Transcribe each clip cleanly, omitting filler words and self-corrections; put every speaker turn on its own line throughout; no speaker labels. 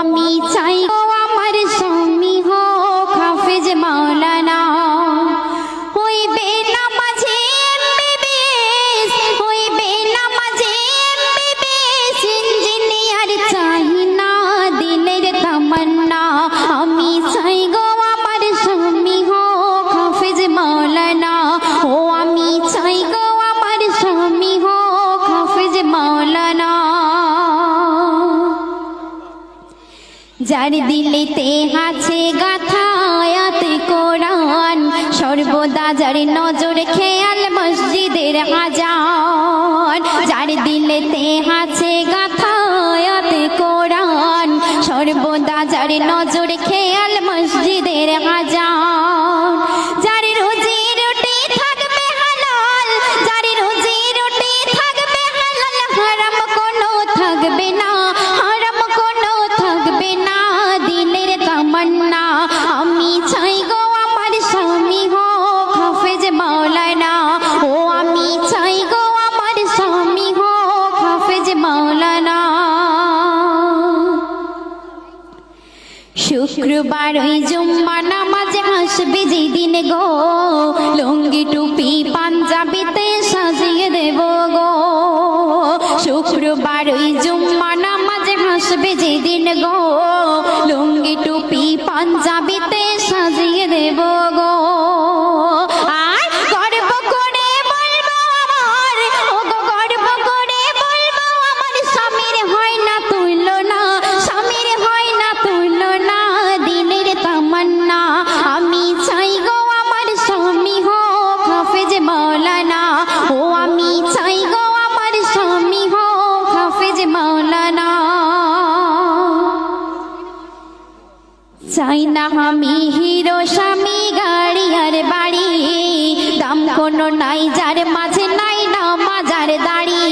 আমি চাই গো আমার স্বামী হোক হাফেজ মাওলানা। হইবে নামাজে এমবিবিএস, হইবে নামাজে এমবিবিএস, ইঞ্জিনিয়ার চাই না দিলের তামান্না। আমি চাই গো আমার স্বামী হোক হাফেজ মাওলানা। ও আমি চাই গো আমার স্বামী হোক হাফেজ মাওলানা। যার দিলেতে আছে গাথা আয়াতে কোরআন, সর্বদা যার নজর খেয়াল মসজিদের আজান। যার দিলেতে আছে গাথা আয়াতে কোরআন, সর্বদা যার নজর খেয়াল মসজিদের আজান। যার রুজি রুটি থাকবে হালাল, যার রুজি রুটি থাকবে হালাল, হারাম কোনো থাকবে না, হারাম কোনো থাকবে না দিলের তামান্না। আমি চাই গো আমার স্বামী হোক হাফেজ মাওলানা। ও আমি চাই গো আমার স্বামী হোক হাফেজ মাওলানা। শুক্রবার ওই জুম্মা নামাজে আসবে যেদিন গো, লুঙ্গি টুপি পাঞ্জাবিতে সাজিয়ে দেব গো। শুক্রবার ওই জুম্মা নামাজে আসবে যেদিন গো, লুঙ্গি টুপি পাঞ্জাবিতে সাজিয়ে দেব গো। আর গর্ব করে বলবো আমার, ও গো গর্ব করে বলবো আমার স্বামীর হয় না তুলনা, স্বামীর হয় না তুলনা দিলের তামান্না। আমি চাই গো আমার স্বামী হোক হাফেজ মাওলানা। ও আমি চাই গো আমার স্বামী হোক হাফেজ মাওলানা। চাই না আমি হিরো স্বামী গাড়ি আর বাড়ি, দাম কোনো নাই যার মাঝে নাই না মাজার দাড়ি।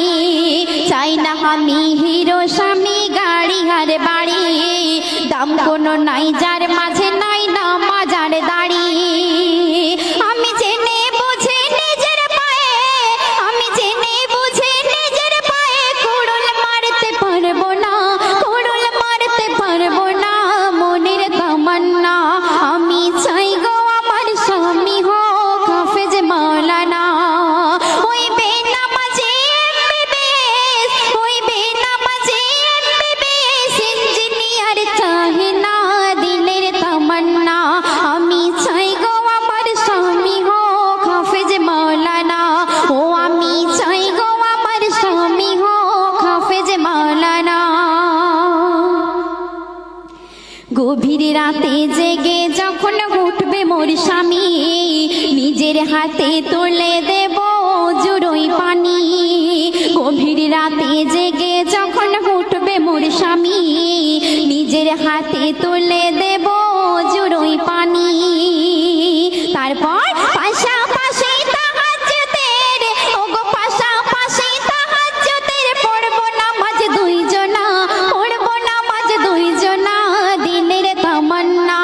চাই না আমি হিরো স্বামী গাড়ি আর বাড়ি, দাম কোনো নাই যার মাঝে নাই না মাজার দাড়ি। আমি জেনে বুঝে নিজের পায়ে, আমি জেনে বুঝে নিজের পায়ে কুড়ুল মারতে পারবো না, কুড়ুল মারতে পারবো না মনের তামান্না। আমি চাই গো আমার স্বামী হোক হাফেজ মাওলানা। হইবে নামাজে এমবিবিএস, হইবে নামাজে এমবিবিএস, ইঞ্জিনিয়ার চাই না দিলের তামান্না। আমি চাই গো আমার স্বামী হোক হাফেজ মাওলানা। ও আমি চাই গো আমার স্বামী হোক হাফেজ মাওলানা। গভীর রাতে জেগে যখন উঠবে মোর স্বামী, নিজের হাতে তুলে দেব জুড়োই পানি। গভীর রাতে জেগে যখন উঠবে মোর স্বামী, নিজের হাতে তুলে দেব জুড়োই পানি। তারপর পাশাপাশি তাহাজ্জুদের, ওগো পাশাপাশি তাহাজ্জুদের পড়বো নামাজ দুইজনা, পড়বো নামাজ দুইজনা দিলের তামান্না।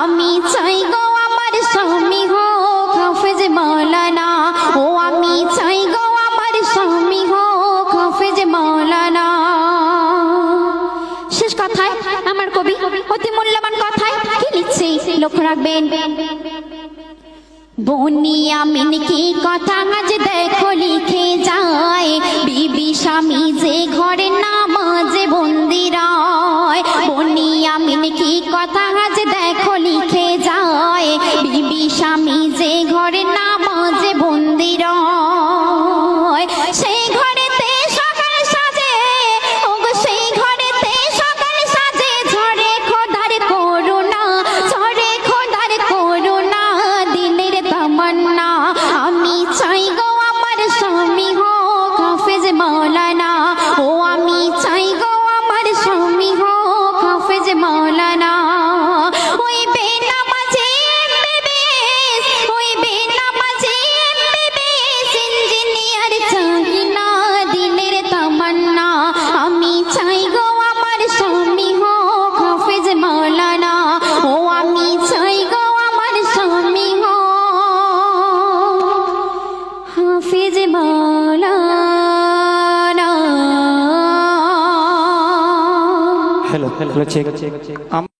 আমি চাই গো আমার স্বামী হোক হাফেজ মাওলানা। ও আমি চাই গো আমার স্বামী হোক হাফেজ মাওলানা। শেষ কথায় আমার কবি অতি মূল্যবান কথায় কি লিখছে লক্ষ্য রাখবেন। বনিয়ামিন কি কথা আজ দেখো লিখে যায়, বিবি স্বামী যে ঘরে নামাজে বন্দি রয়। বনিয়ামিন কি কথা আজ দেখো লিখে যায়, বিবি স্বামী যে ঘরে নামাজে বন্দি রয়। সেই ঘরেতে সকাল সাজে, ওগো সেই ঘরেতে সকাল সাজে, ঝরে খোদার করুণা, ঝরে খোদার করুণা দিলের তামান্না। আমি চাই গো আমার স্বামী হোক হাফেজ মাওলানা। ও আমি চাই গো আমার স্বামী হোক হাফেজ মাওলানা।
Hello hello check